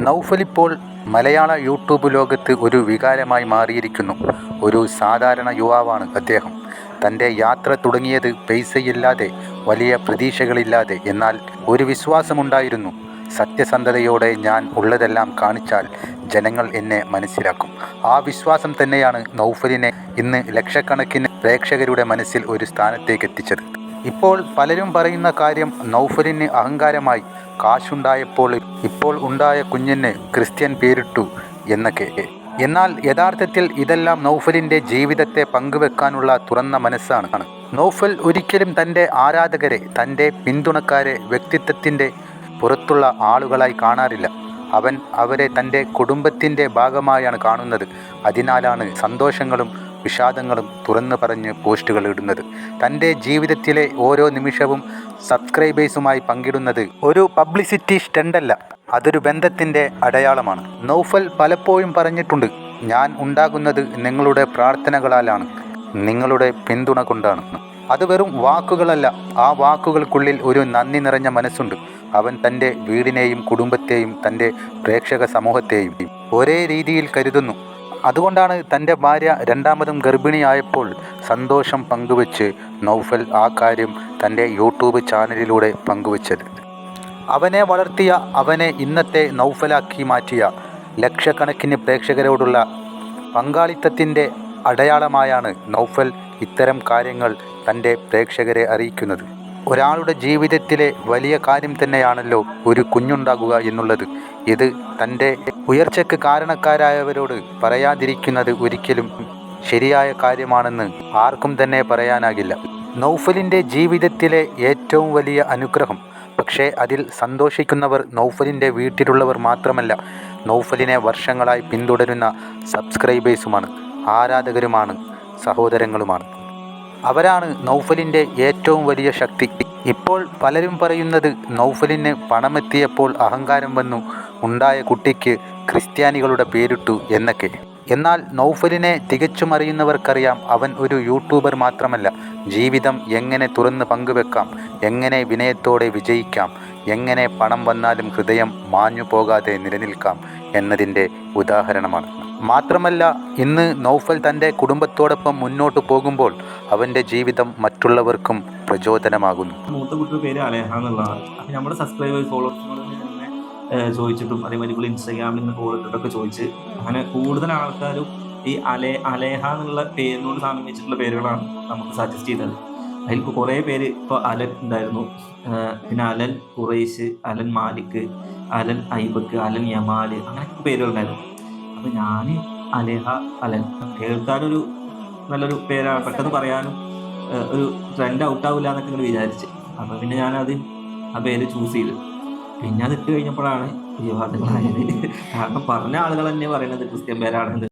നൗഫൽ ഇപ്പോൾ മലയാള യൂട്യൂബ് ലോകത്ത് ഒരു വികാരമായി മാറിയിരിക്കുന്നു. ഒരു സാധാരണ യുവാവാണ് അദ്ദേഹം. തൻ്റെ യാത്ര തുടങ്ങിയത് പൈസയില്ലാതെ, വലിയ പ്രതീക്ഷകളില്ലാതെ. എന്നാൽ ഒരു വിശ്വാസമുണ്ടായിരുന്നു. സത്യസന്ധതയോടെ ഞാൻ ഉള്ളതെല്ലാം കാണിച്ചാൽ ജനങ്ങൾ എന്നെ മനസ്സിലാക്കും. ആ വിശ്വാസം തന്നെയാണ് നൗഫലിനെ ഇന്ന് ലക്ഷക്കണക്കിന് പ്രേക്ഷകരുടെ മനസ്സിൽ ഒരു സ്ഥാനത്തേക്ക് എത്തിച്ചത്. ഇപ്പോൾ പലരും പറയുന്ന കാര്യം നൗഫലിന് അഹങ്കാരമായി. കാശുണ്ടായപ്പോൾ ഇപ്പോൾ ഉണ്ടായ കുഞ്ഞിന് ക്രിസ്ത്യൻ പേരിട്ടു എന്നൊക്കെ. എന്നാൽ യഥാർത്ഥത്തിൽ ഇതെല്ലാം നൗഫലിൻ്റെ ജീവിതത്തെ പങ്കുവെക്കാനുള്ള തുറന്ന മനസ്സാണ്. നൗഫൽ ഒരിക്കലും തൻ്റെ ആരാധകരെ, തൻ്റെ പിന്തുണക്കാരെ വ്യക്തിത്വത്തിൻ്റെ പുറത്തുള്ള ആളുകളായി കാണാറില്ല. അവൻ അവരെ തൻ്റെ കുടുംബത്തിൻ്റെ ഭാഗമായാണ് കാണുന്നത്. അതിനാലാണ് സന്തോഷങ്ങളും വിഷാദങ്ങളും തുറന്നു പറഞ്ഞ് പോസ്റ്റുകൾ ഇടുന്നത്. തൻ്റെ ജീവിതത്തിലെ ഓരോ നിമിഷവും സബ്സ്ക്രൈബേഴ്സുമായി പങ്കിടുന്നത് ഒരു പബ്ലിസിറ്റി സ്റ്റണ്ടല്ല, അതൊരു ബന്ധത്തിൻ്റെ അടയാളമാണ്. നൗഫൽ പലപ്പോഴും പറഞ്ഞിട്ടുണ്ട്, ഞാൻ ഉണ്ടാകുന്നത് നിങ്ങളുടെ പ്രാർത്ഥനകളാലാണ്, നിങ്ങളുടെ പിന്തുണ കൊണ്ടാണ്. അത് വെറും വാക്കുകളല്ല, ആ വാക്കുകൾക്കുള്ളിൽ ഒരു നന്ദി നിറഞ്ഞ മനസ്സുണ്ട്. അവൻ തൻ്റെ വീടിനെയും കുടുംബത്തെയും തൻ്റെ പ്രേക്ഷക സമൂഹത്തെയും ഒരേ രീതിയിൽ കരുതുന്നു. അതുകൊണ്ടാണ് തൻ്റെ ഭാര്യ രണ്ടാമതും ഗർഭിണിയായപ്പോൾ സന്തോഷം പങ്കുവെച്ച് നൗഫൽ ആ കാര്യം തൻ്റെ യൂട്യൂബ് ചാനലിലൂടെ പങ്കുവച്ചത്. അവനെ വളർത്തിയ, അവനെ ഇന്നത്തെ നൗഫലാക്കി മാറ്റിയ ലക്ഷക്കണക്കിന് പ്രേക്ഷകരോടുള്ള പങ്കാളിത്തത്തിൻ്റെ അടയാളമായാണ് നൗഫൽ ഇത്തരം കാര്യങ്ങൾ തൻ്റെ പ്രേക്ഷകരെ അറിയിക്കുന്നത്. ഒരാളുടെ ജീവിതത്തിലെ വലിയ കാര്യം തന്നെയാണല്ലോ ഒരു കുഞ്ഞുണ്ടാകുക എന്നുള്ളത്. ഇത് തൻ്റെ ഉയർച്ചയ്ക്ക് കാരണക്കാരായവരോട് പറയാതിരിക്കുന്നത് ഒരിക്കലും ശരിയായ കാര്യമാണെന്ന് ആർക്കും തന്നെ പറയാനാകില്ല. നൗഫലിൻ്റെ ജീവിതത്തിലെ ഏറ്റവും വലിയ അനുഗ്രഹം, പക്ഷേ അതിൽ സന്തോഷിക്കുന്നവർ നൗഫലിൻ്റെ വീട്ടിലുള്ളവർ മാത്രമല്ല, നൗഫലിനെ വർഷങ്ങളായി പിന്തുടരുന്ന സബ്സ്ക്രൈബേഴ്സുമാണ്, ആരാധകരുമാണ്, സഹോദരങ്ങളുമാണ്. അവരാണ് നൗഫലിൻ്റെ ഏറ്റവും വലിയ ശക്തി. ഇപ്പോൾ പലരും പറയുന്നത് നൗഫലിന് പണമെത്തിയപ്പോൾ അഹങ്കാരം വന്നു, ഉണ്ടായ കുട്ടിക്ക് ക്രിസ്ത്യാനികളുടെ പേരിട്ടു എന്നൊക്കെ. എന്നാൽ നൗഫലിനെ തികച്ചും അറിയുന്നവർക്കറിയാം, അവൻ ഒരു യൂട്യൂബർ മാത്രമല്ല, ജീവിതം എങ്ങനെ തുറന്ന് പങ്കുവെക്കാം, എങ്ങനെ വിനയത്തോടെ വിജയിക്കാം, എങ്ങനെ പണം വന്നാലും ഹൃദയം മാഞ്ഞു പോകാതെ നിലനിൽക്കാം എന്നതിൻ്റെ ഉദാഹരണമാണ്. മാത്രമല്ല, ഇന്ന് നൗഫൽ തൻ്റെ കുടുംബത്തോടൊപ്പം മുന്നോട്ട് പോകുമ്പോൾ അവൻ്റെ ജീവിതം മറ്റുള്ളവർക്കും പ്രചോദനമാകുന്നു. മൂത്ത കുട്ടിയുടെ പേര് അലേഹ എന്നുള്ളതാണ്. അപ്പം നമ്മുടെ സബ്സ്ക്രൈബേഴ്സ്, ഫോളോവേഴ്സിനോട് തന്നെ ചോദിച്ചിട്ടും അതേമാതിരി ഇൻസ്റ്റാഗ്രാമിൽ നിന്ന് ഫോളോ ഇട്ടിട്ടൊക്കെ ചോദിച്ച് അങ്ങനെ കൂടുതൽ ആൾക്കാരും ഈ അലേഹ എന്നുള്ള പേരിനോട് സാമ്യമിച്ചിട്ടുള്ള പേരുകളാണ് നമുക്ക് സജസ്റ്റ് ചെയ്തത്. അതിൽ കുറേ പേര്, ഇപ്പോൾ അലൻ ഉണ്ടായിരുന്നു, പിന്നെ Alan Quraish, Alan Malik, Alan Aibak, Alan Yamal, അങ്ങനെയൊക്കെ പേരുകളുണ്ടായിരുന്നു. അപ്പോൾ ഞാൻ അലേഹ അലൻ കേൾക്കാനൊരു നല്ലൊരു പേരാണ്, പെട്ടെന്ന് പറയാനും ഒരു ട്രെൻഡ് ഔട്ടാവില്ല എന്നൊക്കെ ഇങ്ങനെ വിചാരിച്ച്. അപ്പോൾ പിന്നെ ഞാനത് ആ പേര് ചൂസ് ചെയ്ത്. പിന്നെ അത് ഇട്ട് കഴിഞ്ഞപ്പോഴാണ് വിവാദങ്ങളായത്. കാരണം പറഞ്ഞ ആളുകൾ തന്നെ പറയുന്നത് ക്രിസ്ത്യൻ പേരാണെന്ന്.